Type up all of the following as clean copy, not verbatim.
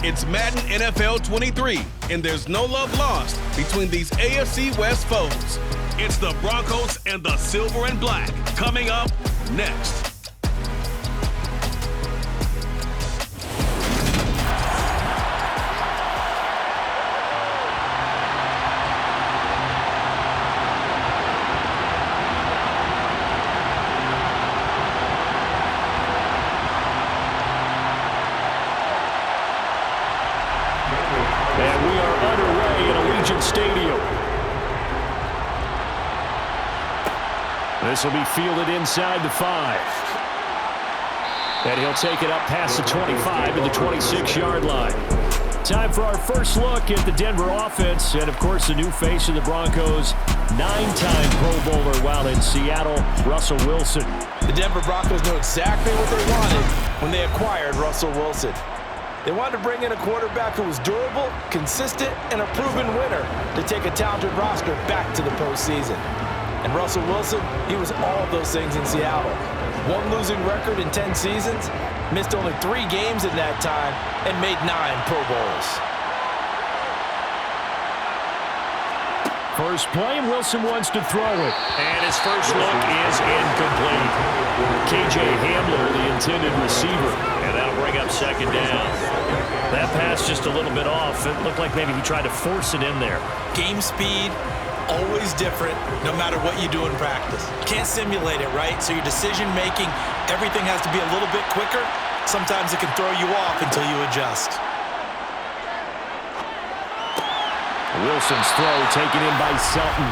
It's Madden NFL 23, and there's no love lost between these AFC West foes. It's the Broncos and the Silver and Black coming up next. And we are underway in Allegiant Stadium. This will be fielded inside the 5. And he'll take it up past the 25 to the 26-yard line. Time for our first look at the Denver offense. And, of course, the new face of the Broncos, 9-time Pro Bowler while in Seattle, Russell Wilson. The Denver Broncos knew exactly what they wanted when they acquired Russell Wilson. They wanted to bring in a quarterback who was durable, consistent, and a proven winner to take a talented roster back to the postseason. And Russell Wilson, he was all of those things in Seattle. One losing record in 10 seasons, missed only 3 games in that time, and made 9 Pro Bowls. First play, and Wilson wants to throw it. And his first look is incomplete. K.J. Hamler, the intended receiver. And that'll bring up second down. That pass just a little bit off. It looked like maybe he tried to force it in there. Game speed, always different, no matter what you do in practice. Can't simulate it, right? So your decision-making, everything has to be a little bit quicker. Sometimes it can throw you off until you adjust. Wilson's throw taken in by Sutton.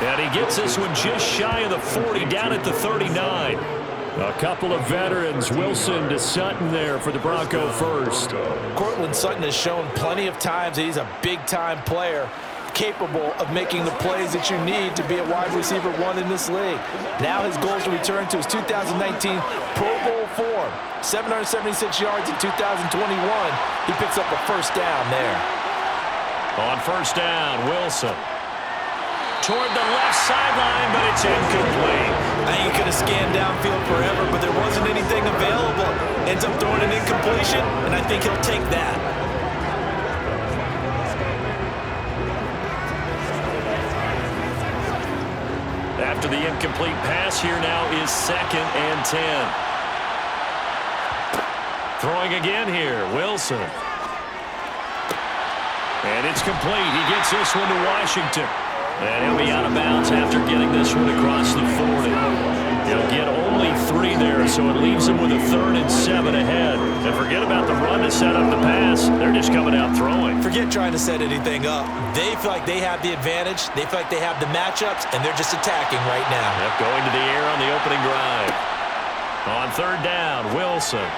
And he gets this one just shy of the 40, down at the 39. A couple of veterans, Wilson to Sutton there for the Bronco first. Cortland Sutton has shown plenty of times that he's a big-time player, capable of making the plays that you need to be a wide receiver 1 in this league. Now his goal is to return to his 2019 Pro Bowl form. 776 yards in 2021. He picks up a first down there. On first down, Wilson. Toward the left sideline, but it's incomplete. I think he could have scanned downfield forever, but there wasn't anything available. Ends up throwing an incompletion, and I think he'll take that. After the incomplete pass, here now is 2nd and 10. Throwing again here, Wilson. And it's complete. He gets this one to Washington. And he'll be out of bounds after getting this one across the 40. He'll get only 3 there, so it leaves him with a 3rd and 7 ahead. And forget about the run to set up the pass. They're just coming out throwing. Forget trying to set anything up. They feel like they have the advantage. They feel like they have the matchups, and they're just attacking right now. Yep, going to the air on the opening drive. On 3rd down, Wilson.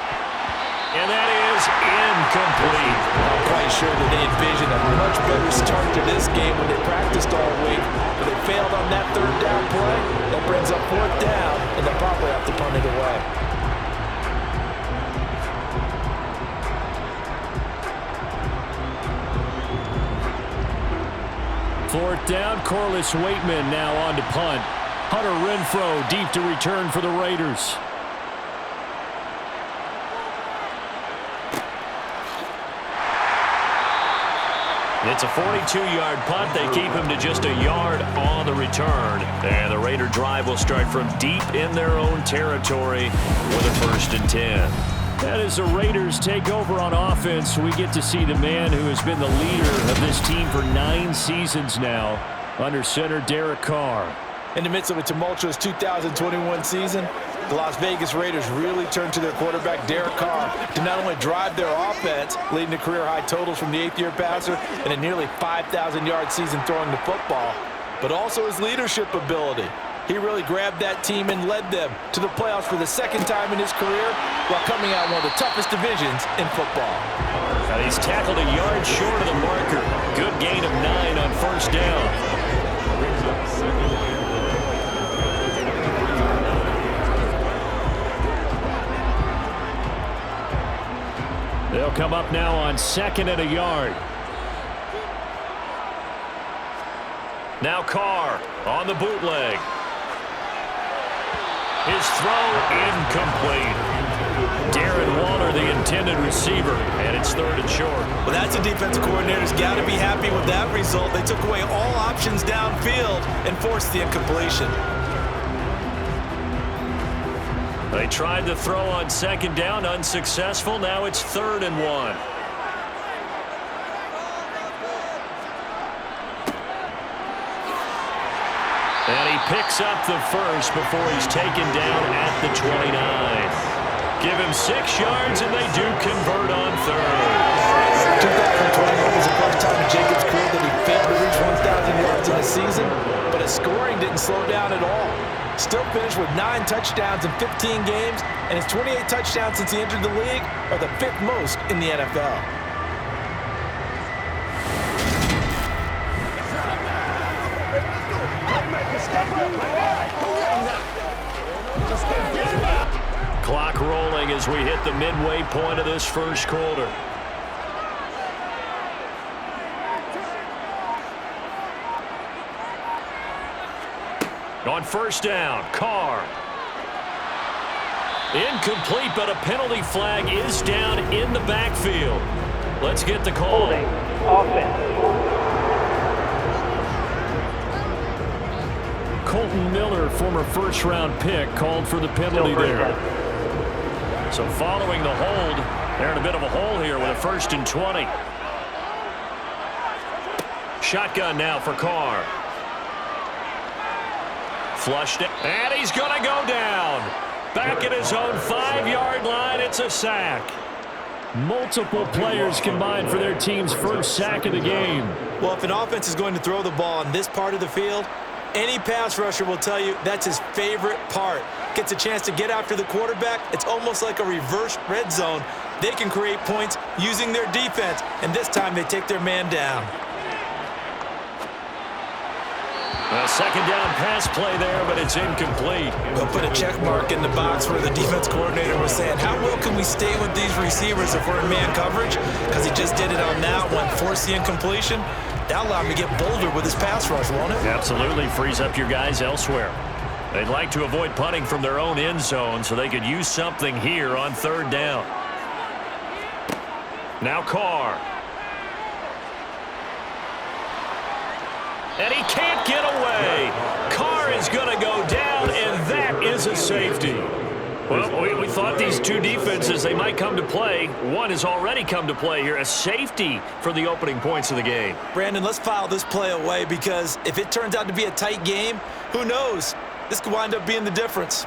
And that is incomplete. I'm quite sure that they envisioned a much better start to this game when they practiced all week, but they failed on that 3rd down play. That brings up 4th down, and they'll probably have to punt it away. Fourth down, Corliss Waitman now on to punt. Hunter Renfrow deep to return for the Raiders. It's a 42-yard punt. They keep him to just a yard on the return. And the Raider drive will start from deep in their own territory with a 1st and 10. And as the Raiders take over on offense, we get to see the man who has been the leader of this team for 9 seasons now, under center Derek Carr. In the midst of a tumultuous 2021 season, the Las Vegas Raiders really turned to their quarterback, Derek Carr, to not only drive their offense, leading to career-high totals from the 8th-year passer and a nearly 5,000-yard season throwing the football, but also his leadership ability. He really grabbed that team and led them to the playoffs for the 2nd time in his career while coming out in one of the toughest divisions in football. Now he's tackled a yard short of the marker. Good gain of 9 on 1st down. They'll come up now on 2nd and a yard. Now Carr on the bootleg. His throw incomplete. The intended receiver, and it's 3rd and short. Well, that's a defensive coordinator's got to be happy with that result. They took away all options downfield and forced the incompletion. They tried to throw on 2nd down, unsuccessful. Now it's 3rd and 1. And he picks up the first before he's taken down at the 29. Give him 6 yards, and they do convert on 3rd. 2021 was the first time in Jacobs' career that he failed to reach 1,000 yards in a season, but his scoring didn't slow down at all. Still finished with 9 touchdowns in 15 games, and his 28 touchdowns since he entered the league are the 5th most in the NFL. Clock rolling as we hit the midway point of this first quarter. On 1st down, Carr. Incomplete, but a penalty flag is down in the backfield. Let's get the call. Holding. Offense. Colton Miller, former 1st-round pick, called for the penalty there. So following the hold, they're in a bit of a hole here with a 1st and 20. Shotgun now for Carr. Flushed it, and he's going to go down. Back at his own 5-yard line, it's a sack. Multiple players combined for their team's first sack of the game. Well, if an offense is going to throw the ball on this part of the field, any pass rusher will tell you that's his favorite part. Gets a chance to get after the quarterback. It's almost like a reverse red zone. They can create points using their defense, and this time they take their man down. A 2nd down pass play there, but it's incomplete. We'll put a check mark in the box where the defense coordinator was saying, how well can we stay with these receivers if we're in man coverage? Because he just did it on that one, forced the incompletion. That'll allow him to get bolder with his pass rush, won't it? Absolutely. Frees up your guys elsewhere. They'd like to avoid punting from their own end zone so they could use something here on 3rd down. Now Carr. And he can't get away. Carr is going to go down, and that is a safety. Well, we thought these two defenses, they might come to play. One has already come to play here, a safety for the opening points of the game. Brandon, let's file this play away because if it turns out to be a tight game, who knows? This could wind up being the difference.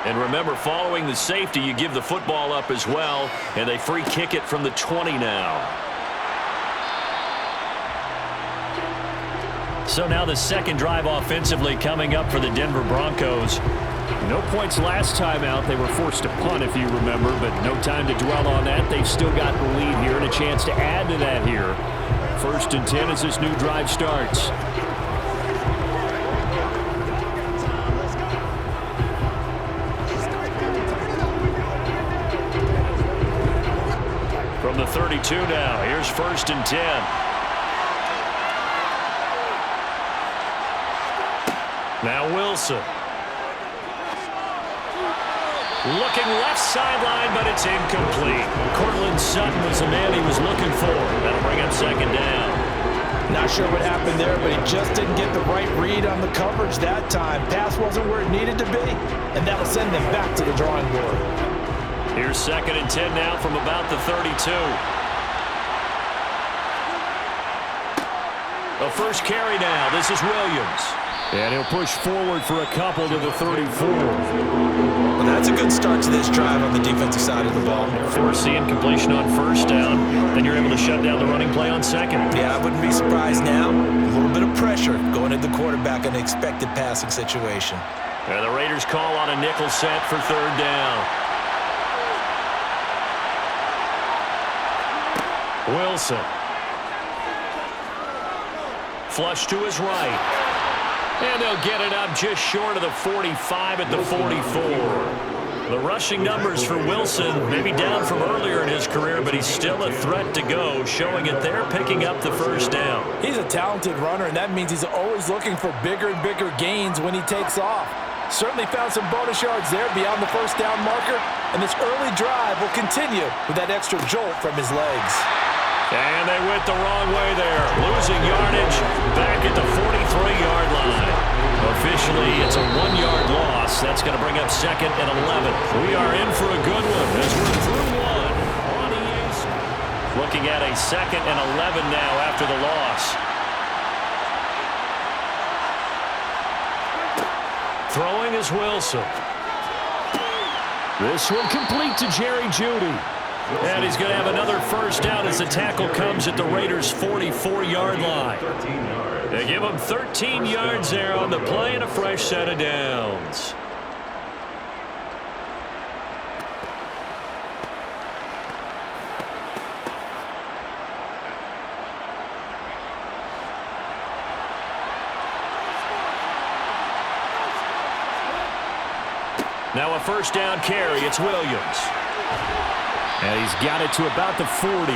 And remember, following the safety, you give the football up as well, and they free kick it from the 20 now. So now the second drive offensively coming up for the Denver Broncos. No points last time out. They were forced to punt, if you remember, but no time to dwell on that. They've still got the lead here and a chance to add to that here. 1st and 10 as this new drive starts. From the 32 now, here's 1st and 10. Now Wilson. Looking left sideline, but it's incomplete. Cortland Sutton was the man he was looking for. That'll bring up 2nd down. Not sure what happened there, but he just didn't get the right read on the coverage that time. Pass wasn't where it needed to be, and that'll send them back to the drawing board. Here's 2nd and 10 now from about the 32. The first carry now. This is Williams. And he'll push forward for a couple to the 34. Well, that's a good start to this drive on the defensive side of the ball. Force the incompletion on 1st down. Then you're able to shut down the running play on 2nd. Yeah, I wouldn't be surprised now. A little bit of pressure going at the quarterback in an expected passing situation. And the Raiders call on a nickel set for 3rd down. Wilson. Flush to his right. And they'll get it up just short of the 45 at the 44. The rushing numbers for Wilson, maybe down from earlier in his career, but he's still a threat to go, showing it they're picking up the first down. He's a talented runner, and that means he's always looking for bigger and bigger gains when he takes off. Certainly found some bonus yards there beyond the first down marker, and this early drive will continue with that extra jolt from his legs. And they went the wrong way there, losing yardage back at the 43-yard line. Officially, it's a 1-yard loss. That's going to bring up 2nd and 11. We are in for a good one as we're through one on EA Sports. Looking at a 2nd and 11 now after the loss. Throwing is Wilson. This one complete to Jerry Jeudy. And he's going to have another first down as the tackle comes at the Raiders' 44-yard line. They give him 13 yards there on the play and a fresh set of downs. Now a first down carry. It's Williams. And he's got it to about the 40.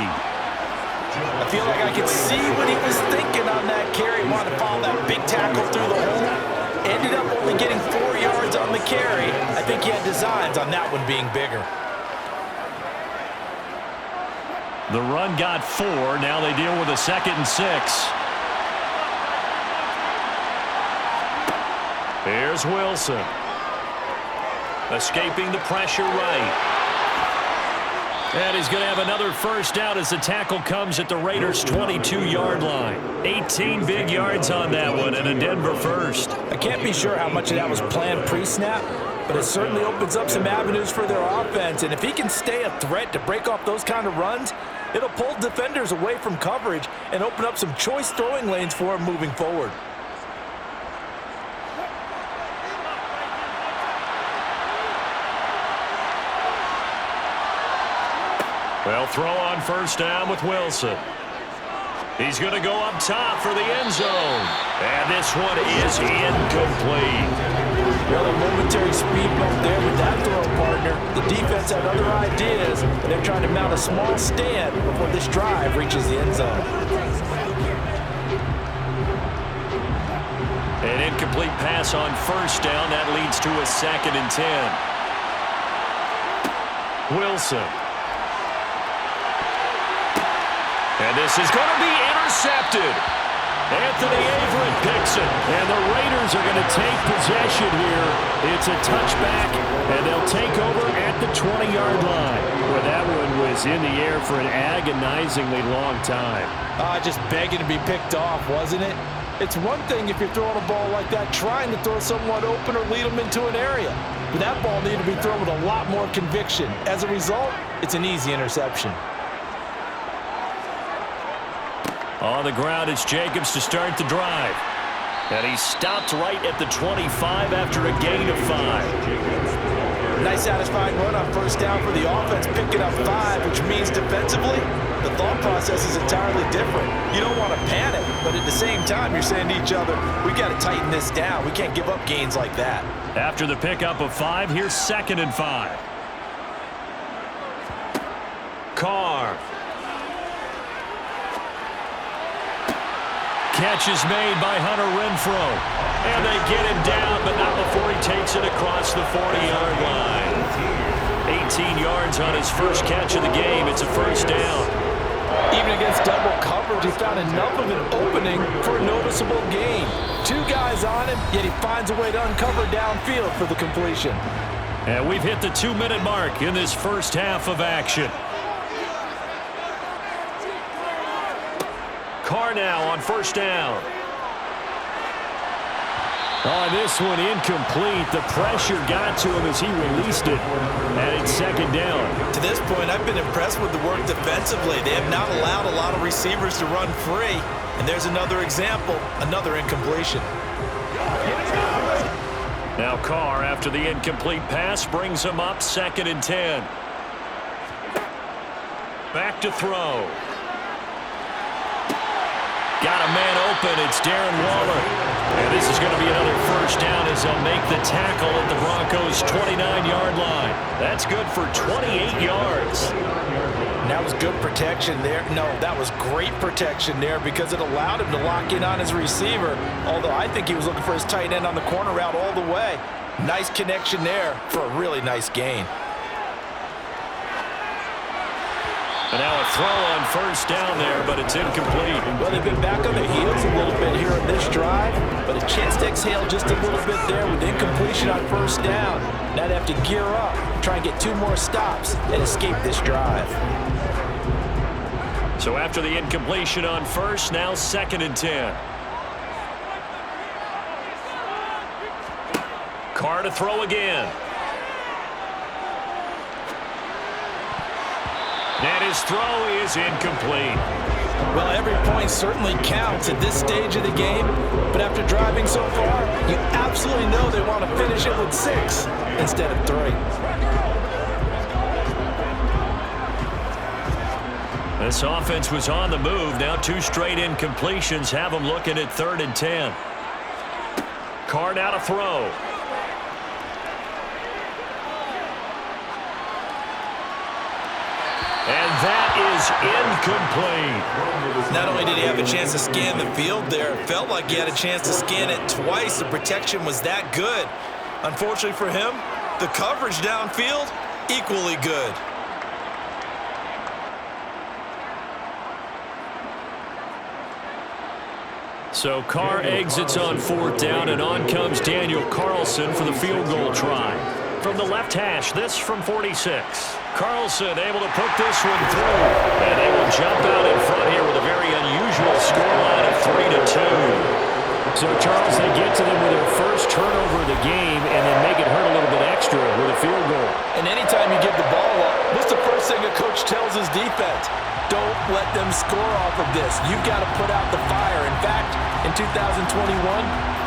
I feel like I could see what he was thinking on that carry. He wanted to follow that big tackle through the hole. Ended up only getting 4 yards on the carry. I think he had designs on that one being bigger. The run got 4. Now they deal with a 2nd and 6. Here's Wilson. Escaping the pressure right. And he's going to have another first down as the tackle comes at the Raiders' 22-yard line. 18 big yards on that one and a Denver first. I can't be sure how much of that was planned pre-snap, but it certainly opens up some avenues for their offense. And if he can stay a threat to break off those kind of runs, it'll pull defenders away from coverage and open up some choice throwing lanes for him moving forward. They'll throw on first down with Wilson. He's going to go up top for the end zone. And this one is incomplete. Well, a momentary speed bump there with that throw partner. The defense had other ideas, and they're trying to mount a small stand before this drive reaches the end zone. An incomplete pass on first down. That leads to a 2nd and 10. Wilson. And this is going to be intercepted. Anthony Averett picks it. And the Raiders are going to take possession here. It's a touchback, and they'll take over at the 20-yard line. Well, that one was in the air for an agonizingly long time. Just begging to be picked off, wasn't it? It's one thing if you're throwing a ball like that, trying to throw someone open or lead them into an area. But that ball needed to be thrown with a lot more conviction. As a result, it's an easy interception. On the ground, it's Jacobs to start the drive. And he stopped right at the 25 after a gain of 5. Nice satisfying run on first down for the offense, picking up 5, which means defensively, the thought process is entirely different. You don't want to panic, but at the same time, you're saying to each other, we got to tighten this down. We can't give up gains like that. After the pickup of 5, here's 2nd and 5. Carr. Catch is made by Hunter Renfrow. And they get him down, but not before he takes it across the 40-yard line. 18 yards on his first catch of the game. It's a first down. Even against double coverage, he found enough of an opening for a noticeable gain. 2 guys on him, yet he finds a way to uncover downfield for the completion. And we've hit the 2-minute mark in this first half of action. Carr now on first down. On this one, incomplete. The pressure got to him as he released it. And it's 2nd down. To this point, I've been impressed with the work defensively. They have not allowed a lot of receivers to run free. And there's another example, another incompletion. Now Carr, after the incomplete pass, brings him up 2nd and 10. Back to throw. Got a man open. It's Darren Waller. And this is going to be another first down as they'll make the tackle at the Broncos' 29-yard line. That's good for 28 yards. And that was good protection there. No, that was great protection there because it allowed him to lock in on his receiver, although I think he was looking for his tight end on the corner route all the way. Nice connection there for a really nice gain. And now a throw on first down there, but it's incomplete. Well, they've been back on their heels a little bit here on this drive, but a chance to exhale just a little bit there with incompletion on first down. Now they have to gear up, try and get 2 more stops, and escape this drive. So after the incompletion on first, now 2nd and 10. Carr to throw again. And his throw is incomplete. Well, every point certainly counts at this stage of the game, but after driving so far, you absolutely know they want to finish it with 6 instead of 3. This offense was on the move. Now 2 straight incompletions have them looking at 3rd and 10. Carr now to throw. And that is incomplete. Not only did he have a chance to scan the field there, it felt like he had a chance to scan it twice. The protection was that good. Unfortunately for him, the coverage downfield, equally good. So Carr exits on 4th down, and on comes Daniel Carlson for the field goal try. From the left hash, this from 46. Carlson able to put this one through. And they will jump out in front here with a very unusual scoreline of 3-2. So, Charles, they get to them with their first turnover of the game and then make it hurt a little bit extra with a field goal. And anytime you give the ball up, what's the first thing a coach tells his defense? Don't let them score off of this. You've got to put out the fire. In fact, in 2021,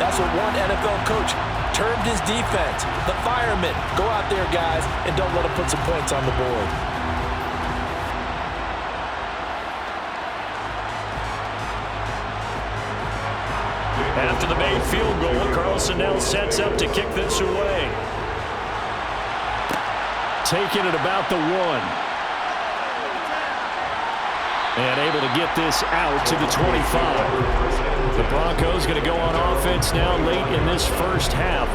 that's what one NFL coach termed his defense. The firemen. Go out there, guys, and don't let them put some points on the board. After the made field goal, Carlson now sets up to kick this away. Taking it about the 1. And able to get this out to the 25. The Broncos going to go on offense now late in this first half.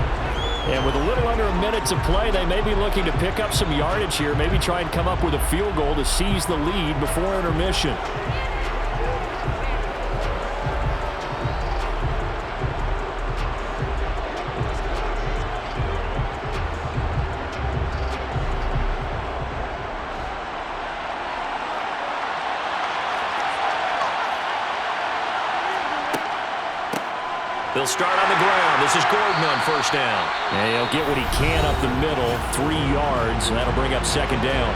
And with a little under a minute to play, they may be looking to pick up some yardage here, maybe try and come up with a field goal to seize the lead before intermission. They'll start on the ground. This is Gordon on first down. And he'll get what he can up the middle, 3 yards, and that'll bring up 2nd down.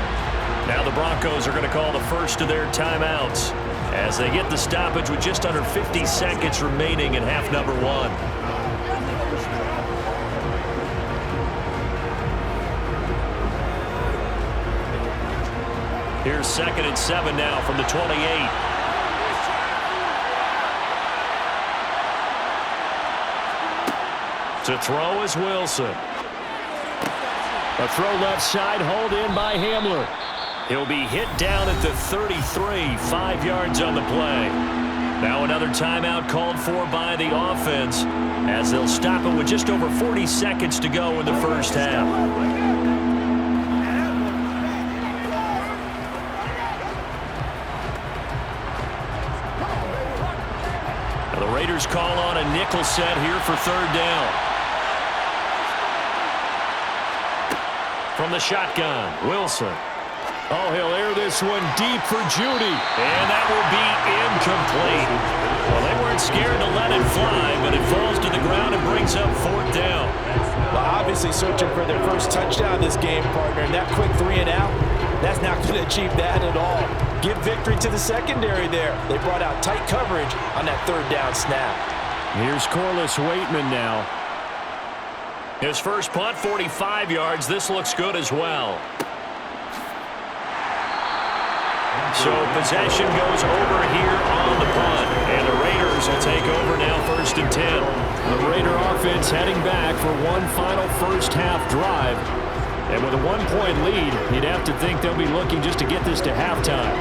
Now the Broncos are going to call the first of their timeouts as they get the stoppage with just under 50 seconds remaining in half number 1. Here's 2nd and 7 now from the 28. To throw is Wilson. A throw left side, hauled in by Hamler. He'll be hit down at the 33, 5 yards on the play. Now another timeout called for by the offense as they'll stop it with just over 40 seconds to go in the first half. Now the Raiders call on a nickel set here for 3rd down. From the shotgun, Wilson. Oh, he'll air this one deep for Judy. And that will be incomplete. Well, they weren't scared to let it fly, but it falls to the ground and brings up 4th down. Well, obviously searching for their first touchdown this game, partner. And that quick 3 and out, that's not going to achieve that at all. Give victory to the secondary there. They brought out tight coverage on that 3rd down snap. Here's Corliss Waitman now. His first punt, 45 yards. This looks good as well. So possession goes over here on the punt. And the Raiders will take over now 1st and 10. The Raider offense heading back for one final first-half drive. And with a 1-point lead, you'd have to think they'll be looking just to get this to halftime.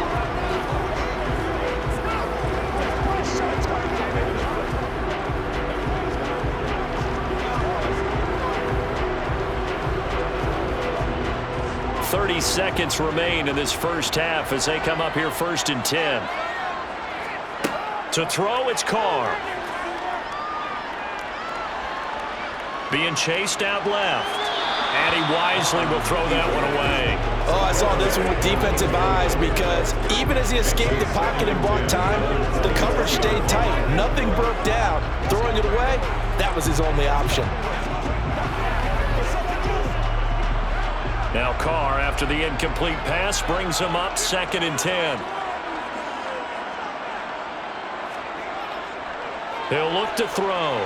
.30 seconds remain in this first half as they come up here 1st and 10. To throw, it's Carr. Being chased out left. And he wisely will throw that one away. Oh, I saw this one with defensive eyes because even as he escaped the pocket and bought time, the coverage stayed tight. Nothing broke down. Throwing it away, that was his only option. Now Carr, after the incomplete pass, brings him up 2nd and 10. He'll look to throw.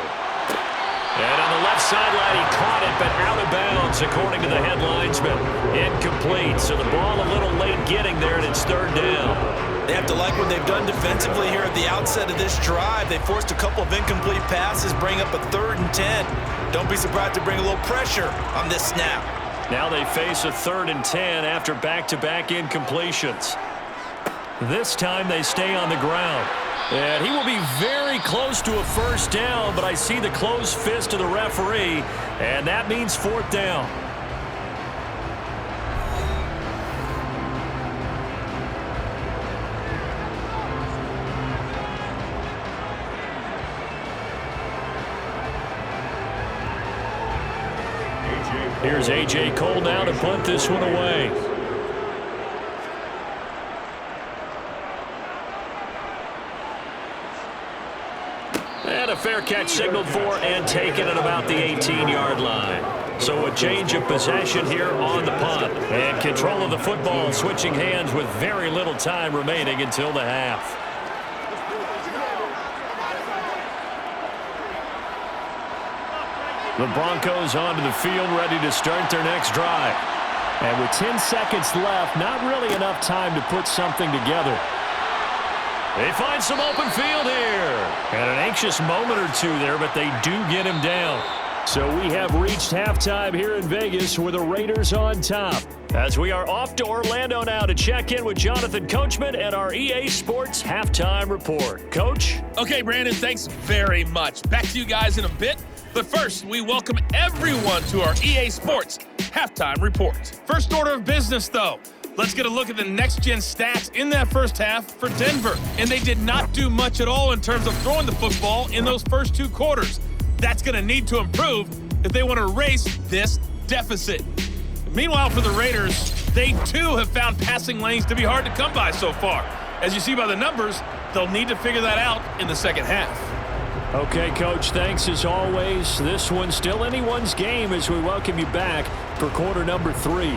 And on the left sideline, he caught it, but out of bounds, according to the head linesman. Incomplete, so the ball a little late getting there, and it's 3rd down. They have to like what they've done defensively here at the outset of this drive. They forced a couple of incomplete passes, bring up a 3rd and 10. Don't be surprised to bring a little pressure on this snap. Now they face a 3rd and 10 after back-to-back incompletions. This time they stay on the ground. And he will be very close to a 1st down, but I see the closed fist of the referee, and that means 4th down. Here's A.J. Cole now to punt this one away. And a fair catch signaled for and taken at about the 18-yard line. So a change of possession here on the punt. And control of the football switching hands with very little time remaining until the half. The Broncos onto the field, ready to start their next drive. And with 10 seconds left, not really enough time to put something together. They find some open field here. And an anxious moment or two there, but they do get him down. So we have reached halftime here in Vegas with the Raiders on top. As we are off to Orlando now to check in with Jonathan Coachman and our EA Sports Halftime Report. Coach? Okay, Brandon, thanks very much. Back to you guys in a bit. But first, we welcome everyone to our EA Sports Halftime Report. First order of business, though. Let's get a look at the next-gen stats in that first half for Denver. And they did not do much at all in terms of throwing the football in those first 2 quarters. That's going to need to improve if they want to erase this deficit. Meanwhile, for the Raiders, they too have found passing lanes to be hard to come by so far. As you see by the numbers, they'll need to figure that out in the second half. Okay, Coach, thanks as always. This one's still anyone's game as we welcome you back for quarter number 3.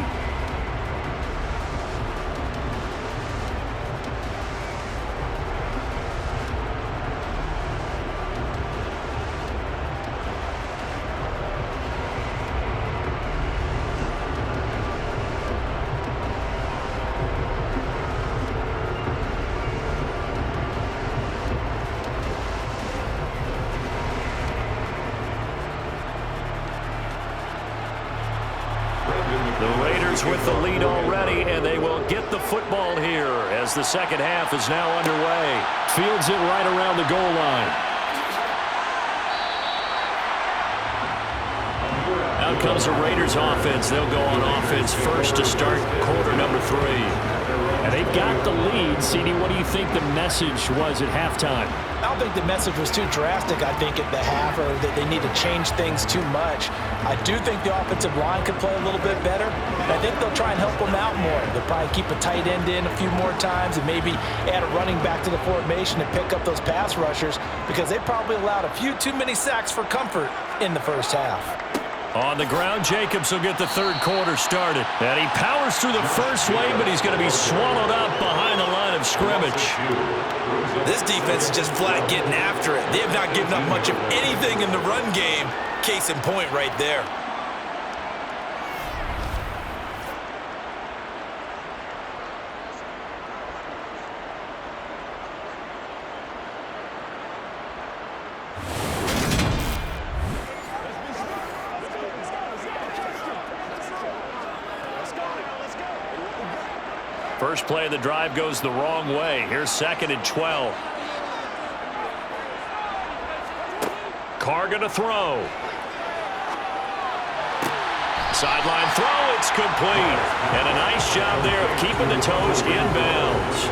With the lead already, and they will get the football here as the second half is now underway. Fields it right around the goal line. Out comes the Raiders offense. They'll go on offense first to start quarter number 3. And they've got the lead. CD, what do you think the message was at halftime? I don't think the message was too drastic, I think, at the half, or that they need to change things too much. I do think the offensive line could play a little bit better. And I think they'll try and help them out more. They'll probably keep a tight end in a few more times and maybe add a running back to the formation to pick up those pass rushers because they probably allowed a few too many sacks for comfort in the first half. On the ground, Jacobs will get the third quarter started. And he powers through the first wave, but he's going to be swallowed up behind the line of scrimmage. This defense is just flat getting after it. They have not given up much of anything in the run game. Case in point right there. first play of the drive goes the wrong way. Here's 2nd and 12. Carr going to throw. Sideline throw, it's complete. And a nice job there of keeping the toes in bounds.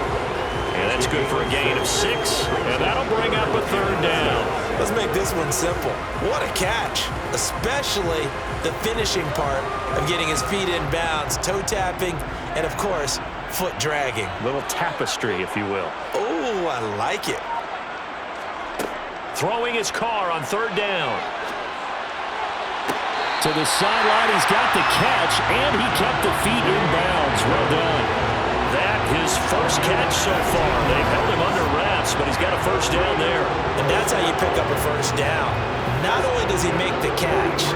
And that's good for a gain of 6, and that'll bring up a 3rd down. Let's make this one simple. What a catch, especially the finishing part of getting his feet in bounds, toe tapping, and of course, foot dragging. Little tapestry, if you will. Oh, I like it. Throwing his Carr on 3rd down. To the sideline, he's got the catch, and he kept the feet in bounds. Well done. That his first catch so far. They've held him under wraps, but he's got a 1st down there. And that's how you pick up a 1st down. Not only does he make the catch,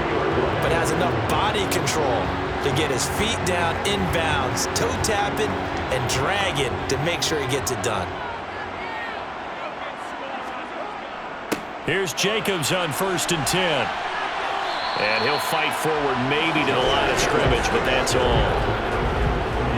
but has enough body control to get his feet down in bounds, toe tapping and dragging to make sure he gets it done. Here's Jacobs on 1st and 10. And he'll fight forward maybe to the line of scrimmage, but that's all.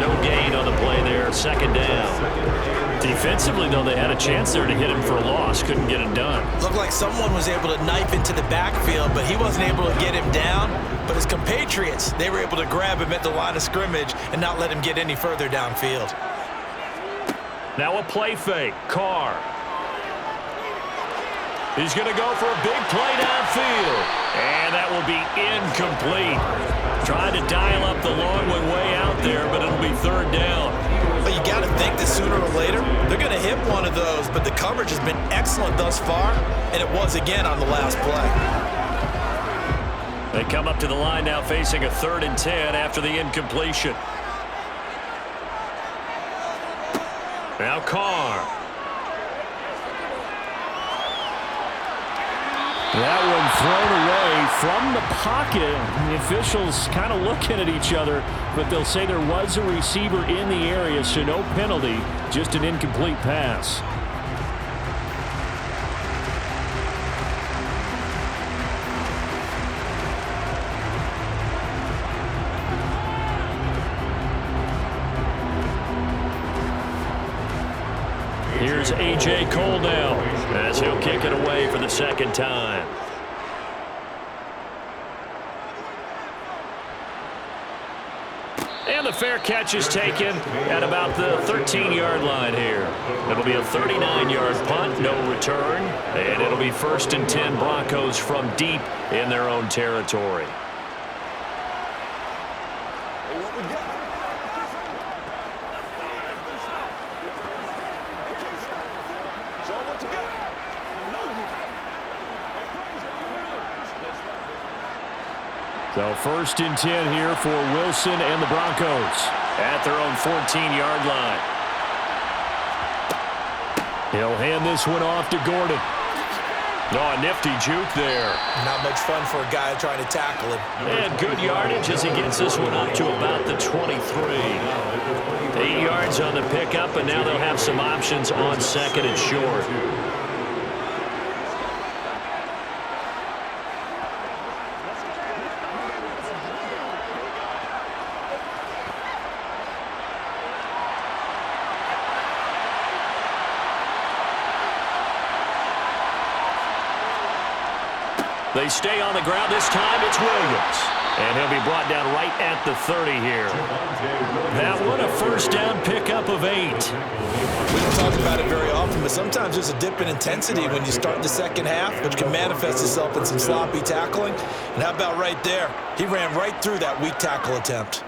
No gain on the play there, 2nd down. Defensively, though, they had a chance there to hit him for a loss. Couldn't get it done. Looked like someone was able to knife into the backfield, but he wasn't able to get him down. But his compatriots, they were able to grab him at the line of scrimmage and not let him get any further downfield. Now a play fake. Carr. He's going to go for a big play downfield. And that will be incomplete. Trying to dial up the long one way out there, but it'll be 3rd down. But you got to think that sooner or later, they're going to hit one of those. But the coverage has been excellent thus far, and it was again on the last play. They come up to the line now facing a 3rd and 10 after the incompletion. Now Carr. That one thrown away from the pocket. The officials kind of looking at each other, but they'll say there was a receiver in the area, so no penalty, just an incomplete pass. Here's A.J. Cole now, as he'll kick it away for the 2nd time. And the fair catch is taken at about the 13-yard line here. It'll be a 39-yard punt, no return, and it'll be 1st and 10 Broncos from deep in their own territory. So 1st and 10 here for Wilson and the Broncos at their own 14-yard line. He'll hand this one off to Gordon. Oh, a nifty juke there. Not much fun for a guy trying to tackle him. And good yardage as he gets this one up to about the 23. 8 yards on the pickup, and now they'll have some options on 2nd and short. They stay on the ground. This time it's Williams. And he'll be brought down right at the 30 here. That one, a 1st down pickup of 8. We don't talk about it very often, but sometimes there's a dip in intensity when you start the 2nd half, which can manifest itself in some sloppy tackling. And how about right there? He ran right through that weak tackle attempt.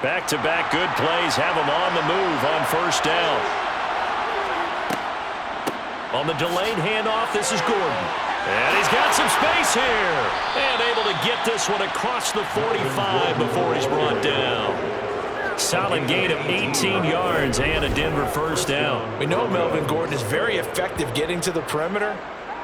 Back-to-back good plays have him on the move on 1st down. On the delayed handoff, this is Gordon. And he's got some space here. And able to get this one across the 45 before he's brought down. Solid gain of 18 yards and a Denver 1st down. We know Melvin Gordon is very effective getting to the perimeter,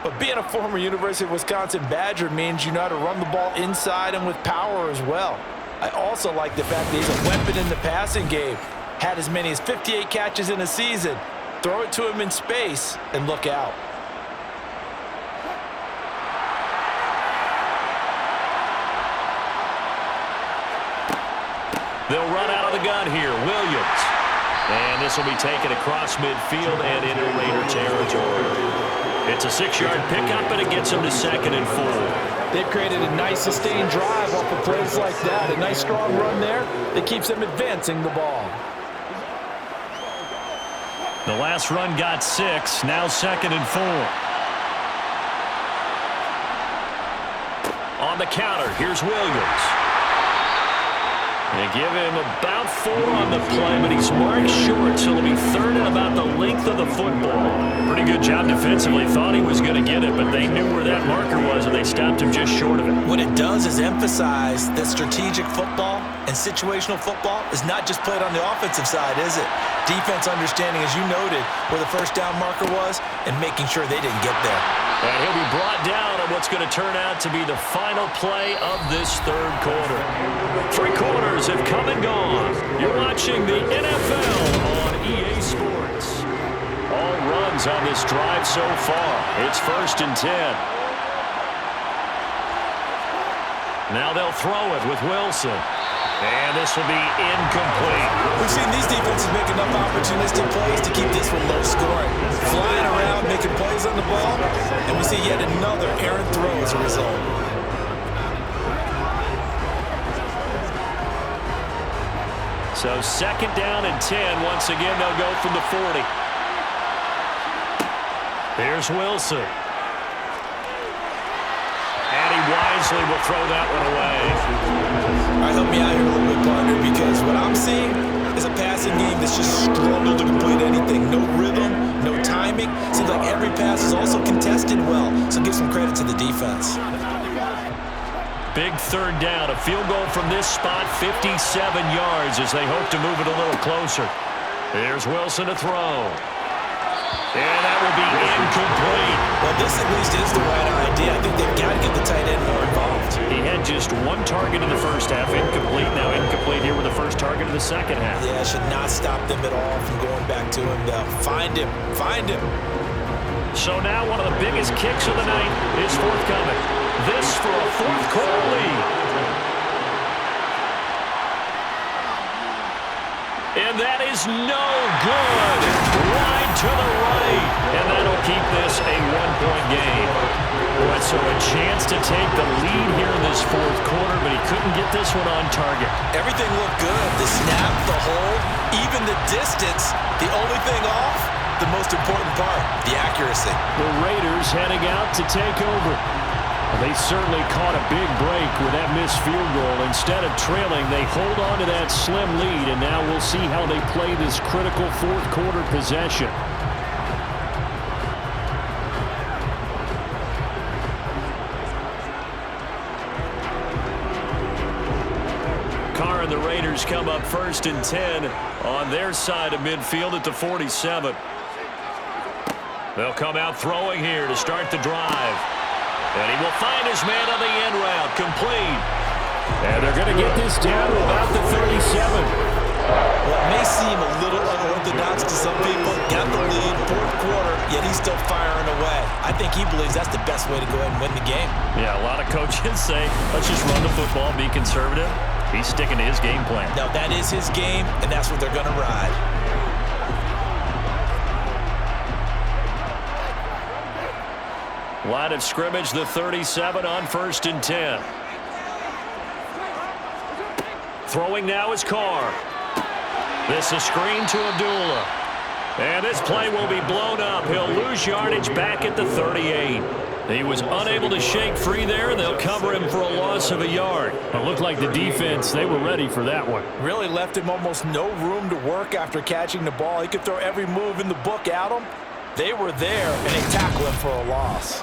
but being a former University of Wisconsin Badger means you know how to run the ball inside and with power as well. I also like the fact that he's a weapon in the passing game. Had as many as 58 catches in a season. Throw it to him in space and look out. They'll run out of the gun here. Williams. And this will be taken across midfield and into Raider territory. It's a 6-yard pickup, and it gets them to 2nd and 4. They've created a nice sustained drive off of plays like that. A nice strong run there that keeps them advancing the ball. The last run got 6. Now 2nd and 4. On the counter, here's Williams. They give him about 4 on the play, but he's marked short, so it'll be 3rd and about the length of the football. Pretty good job defensively. Thought he was going to get it, but they knew where that marker was, and they stopped him just short of it. What it does is emphasize that strategic football and situational football is not just played on the offensive side, is it? Defense understanding, as you noted, where the first down marker was and making sure they didn't get there. And he'll be brought down on what's going to turn out to be the final play of this 3rd quarter. 3 quarters have come and gone. You're watching the NFL on EA Sports. All runs on this drive so far. It's 1st and 10. Now they'll throw it with Wilson. And this will be incomplete. We've seen these defenses make enough opportunistic plays to keep this one low scoring. Flying around, making plays on the ball, and we see yet another errant throw as a result. So 2nd down and 10. Once again, they'll go from the 40. Here's Wilson. And he wisely will throw that one away. All right, help me out here a little bit, partner, because what I'm seeing is a passing game that's just struggled to complete anything. No rhythm, no timing. Seems like every pass is also contested well, so give some credit to the defense. Big 3rd down. A field goal from this spot, 57 yards as they hope to move it a little closer. Here's Wilson to throw. And that will be incomplete. Well, this at least is the right idea. I think they've got to get the tight end more involved. He had just 1 target in the first half. Incomplete. Now incomplete here with the first target in the second half. Yeah, should not stop them at all from going back to him. Find him. Find him. So now one of the biggest kicks of the night is forthcoming. This for a 4th quarter lead. And that is no good. Wide to the right. And that'll keep this a 1-point game. Boy, so a chance to take the lead here in this 4th quarter, but he couldn't get this one on target. Everything looked good. The snap, the hold, even the distance. The only thing off, the most important part, the accuracy. The Raiders heading out to take over. They certainly caught a big break with that missed field goal. Instead of trailing, they hold on to that slim lead, and now we'll see how they play this critical 4th quarter possession. Carr and the Raiders come up 1st and 10 on their side of midfield at the 47. They'll come out throwing here to start the drive. And he will find his man on the end route, complete. And they're going to get this down to about the 37. Well, it may seem a little unorthodox to some people. Got the lead, 4th quarter, yet he's still firing away. I think he believes that's the best way to go ahead and win the game. Yeah, a lot of coaches say, let's just run the football, be conservative. He's sticking to his game plan. No, that is his game, and that's what they're going to ride. Line of scrimmage, the 37 on 1st and 10. Throwing now is Carr. This is screen to Abdullah. And this play will be blown up. He'll lose yardage back at the 38. He was unable to shake free there, and they'll cover him for a loss of a yard. It looked like the defense, they were ready for that one. Really left him almost no room to work after catching the ball. He could throw every move in the book at him. They were there, and they tackled him for a loss.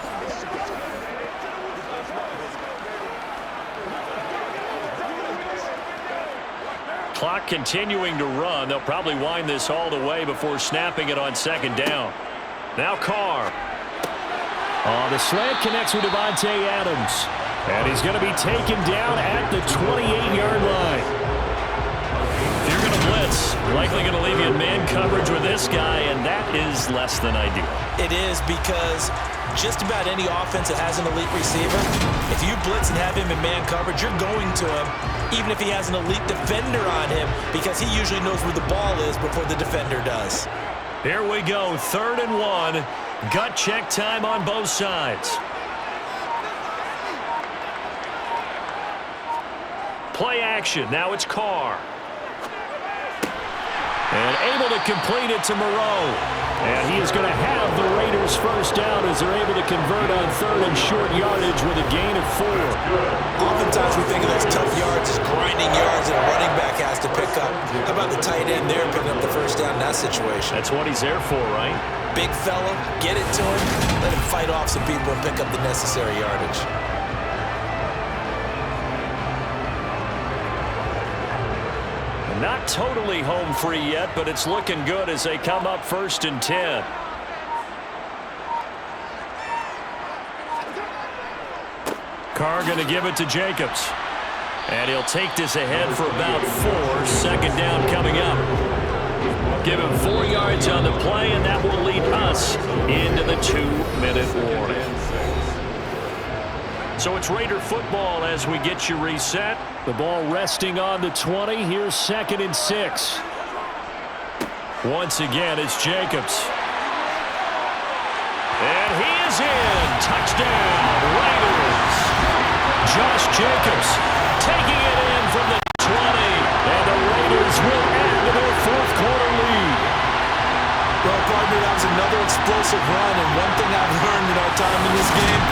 Clock continuing to run. They'll probably wind this all the way before snapping it on 2nd down. Now Carr. The slant connects with Devontae Adams. And he's going to be taken down at the 28-yard line. If you're going to blitz, likely going to leave you in man coverage with this guy, and that is less than ideal. It is, because just about any offense that has an elite receiver, if you blitz and have him in man coverage, you're going to him, even if he has an elite defender on him, because he usually knows where the ball is before the defender does. Here we go, 3rd and 1. Gut check time on both sides. Play action. Now it's Carr. And able to complete it to Moreau. And he is going to have the Raiders first down as they're able to convert on 3rd and short yardage with a gain of 4. Oftentimes we think of those tough yards as grinding yards that a running back has to pick up. How about the tight end there picking up the first down in that situation? That's what he's there for, right? Big fella, get it to him, let him fight off some people and pick up the necessary yardage. Not totally home free yet, but it's looking good as they come up 1st and 10. Carr going to give it to Jacobs. And he'll take this ahead for about 4. 2nd down coming up. Give him 4 yards on the play, and that will lead us into the 2-minute warning. So it's Raider football as we get you reset. The ball resting on the 20. Here's 2nd and 6. Once again, it's Jacobs. And he is in. Touchdown, Raiders. Josh Jacobs taking it in from the 20. And the Raiders will add to their 4th quarter lead. Well, partner, that was another explosive run, and one thing I've learned in our time in this game,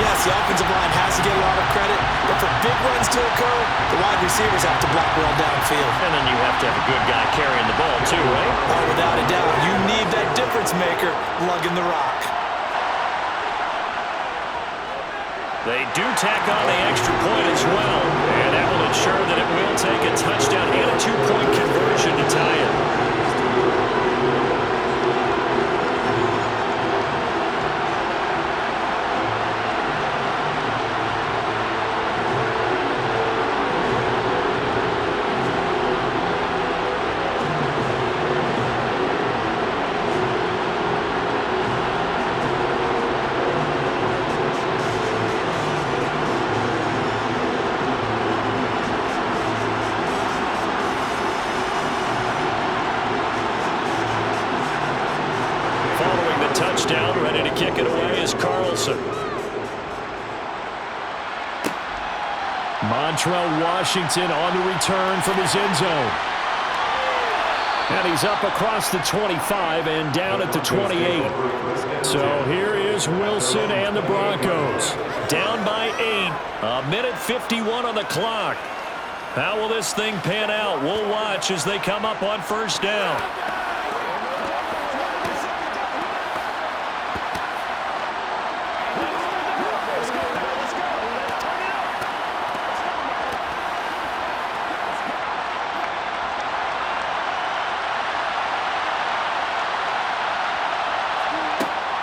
yes, the offensive line has to get a lot of credit, but for big runs to occur, the wide receivers have to block well downfield. And then you have to have a good guy carrying the ball too, right? Oh, without a doubt. You need that difference maker lugging the rock. They do tack on the extra point as well, and that will ensure that it will take a touchdown and a 2-point conversion to tie it. Touchdown, ready to kick it away is Carlson. Montrell Washington on the return from his end zone. And he's up across the 25 and down at the 28. So here is Wilson and the Broncos. Down by 8. 1:51 on the clock. How will this thing pan out? We'll watch as they come up on 1st down.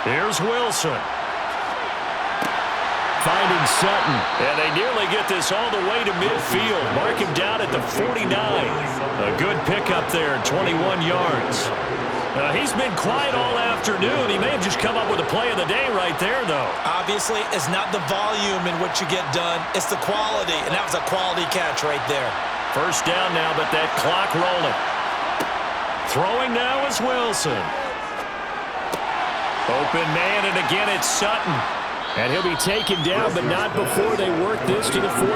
Here's Wilson. Finding Sutton. And they nearly get this all the way to midfield. Mark him down at the 49. A good pickup there, 21 yards. He's been quiet all afternoon. He may have just come up with a play of the day right there, though. Obviously, it's not the volume in what you get done. It's the quality, and that was a quality catch right there. 1st down now, but that clock rolling. Throwing now is Wilson. Open man, and again it's Sutton. And he'll be taken down, but not before they work this to the 45.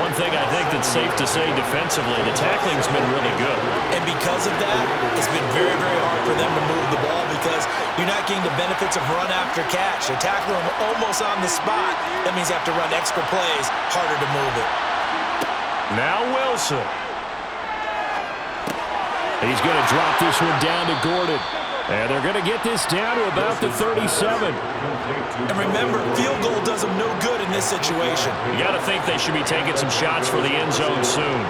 One thing I think that's safe to say defensively, the tackling's been really good. And because of that, it's been very, very hard for them to move the ball because you're not getting the benefits of run after catch. They tackle them almost on the spot. That means you have to run extra plays, harder to move it. Now Wilson. He's going to drop this one down to Gordon. And they're going to get this down to about the 37. And remember, field goal does them no good in this situation. You got to think they should be taking some shots for the end zone soon.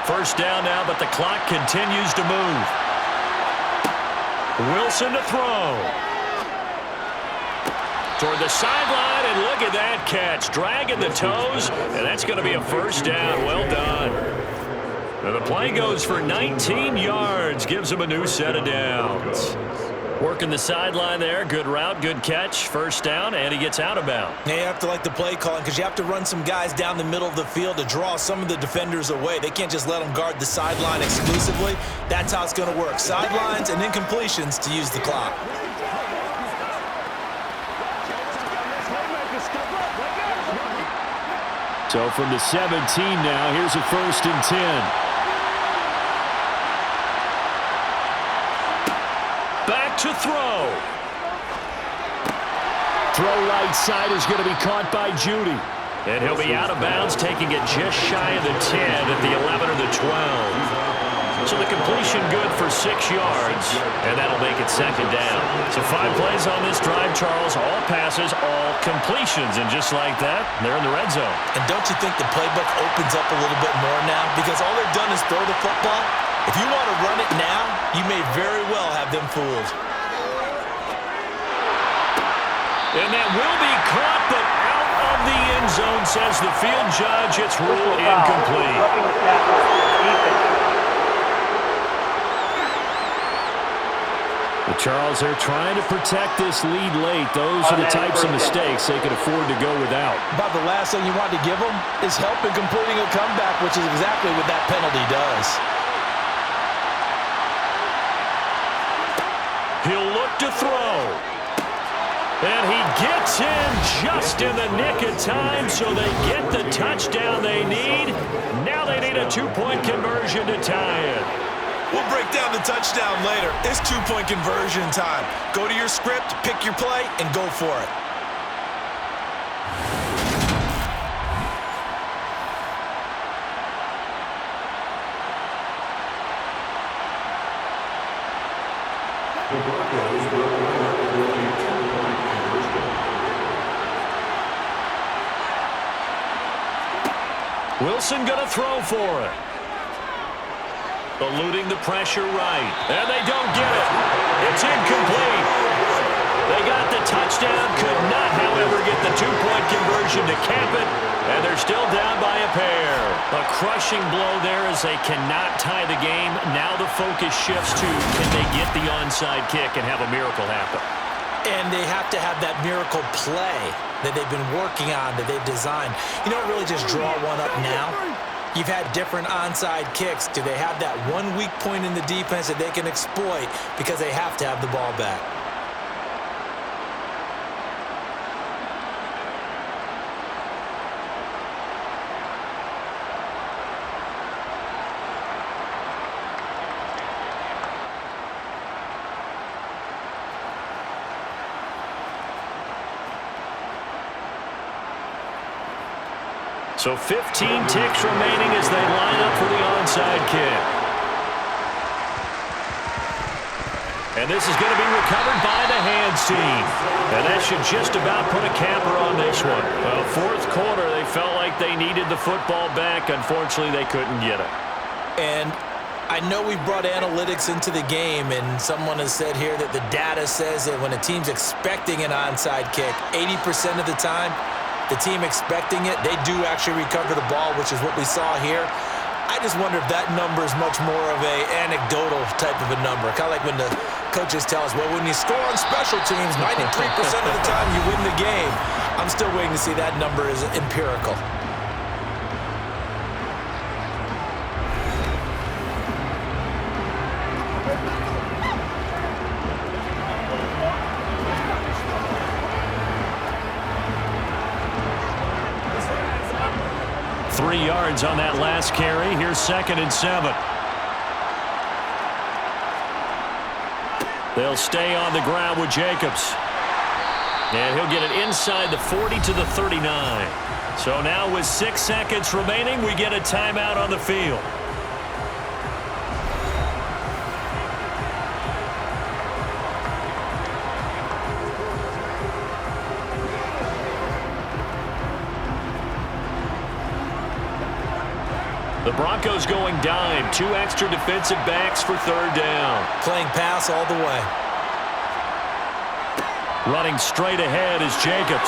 First down now, but the clock continues to move. Wilson to throw. Toward the sideline, and look at that catch. Dragging the toes, and that's going to be a first down. Well done. And the play goes for 19 yards. Gives him a new set of downs. Working the sideline there. Good route, good catch. First down, and he gets out of bounds. Yeah, you have to like the play calling because you have to run some guys down the middle of the field to draw some of the defenders away. They can't just let them guard the sideline exclusively. That's how it's going to work. Sidelines and incompletions to use the clock. So from the 17 now, here's a 1st and 10. Back to throw. Throw right side is going to be caught by Judy. And he'll be out of bounds, taking it just shy of the 10 at the 11 or the 12. So the completion good for 6 yards, and that'll make it second down. So 5 plays on this drive, Charles. All passes, all completions. And just like that, they're in the red zone. And don't you think the playbook opens up a little bit more now? Because all they've done is throw the football. If you want to run it now, you may very well have them fooled. And that will be caught, but out of the end zone, says the field judge. It's ruled incomplete. Charles, they're trying to protect this lead late. Those are the types of mistakes they could afford to go without. About the last thing you want to give them is help in completing a comeback, which is exactly what that penalty does. He'll look to throw. And he gets in just in the nick of time, so they get the touchdown they need. Now they need a 2-point conversion to tie it. We'll break down the touchdown later. It's 2-point conversion time. Go to your script, pick your play, and go for it. Wilson gonna throw for it. Eluding the pressure right. And they don't get it. It's incomplete. They got the touchdown. Could not, however, get the 2-point conversion to cap it. And they're still down by a pair. A crushing blow there as they cannot tie the game. Now the focus shifts to can they get the onside kick and have a miracle happen. And they have to have that miracle play that they've been working on, that they've designed. You don't really just draw one up now. You've had different onside kicks. Do they have that one weak point in the defense that they can exploit because they have to have the ball back? So 15 ticks remaining as they line up for the onside kick. And this is going to be recovered by the hands team. And that should just about put a capper on this one. Well, fourth quarter, they felt like they needed the football back. Unfortunately, they couldn't get it. And I know we brought analytics into the game, and someone has said here that the data says that when a team's expecting an onside kick, 80% of the time, the team expecting it, they do actually recover the ball, which is what we saw here. I just wonder if that number is much more of a anecdotal type of a number. Kind of like when the coaches tell us, well, when you score on special teams, 93% of the time you win the game. I'm still waiting to see that number is empirical. Yards on that last carry. Here's 2nd and 7. They'll stay on the ground with Jacobs. And he'll get it inside the 40 to the 39. So now with 6 seconds remaining, we get a timeout on the field. The Broncos going dime. 2 extra defensive backs for third down. Playing pass all the way. Running straight ahead is Jacobs.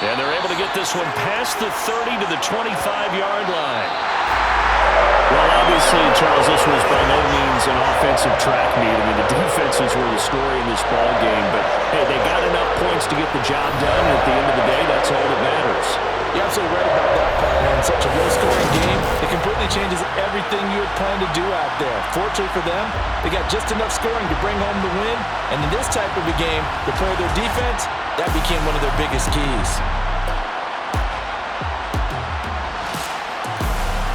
And they're able to get this one past the 30 to the 25-yard line. Well, obviously, Charles, this was by no means an offensive track meet. I mean, the defenses were the story in this ball game. But, hey, they got enough points to get the job done. And at the end of the day, that's all that matters. You're absolutely right about that, partner. In such a low-scoring game, it completely changes everything you had planned to do out there. Fortunately for them, they got just enough scoring to bring home the win. And in this type of a game, to play their defense, that became one of their biggest keys.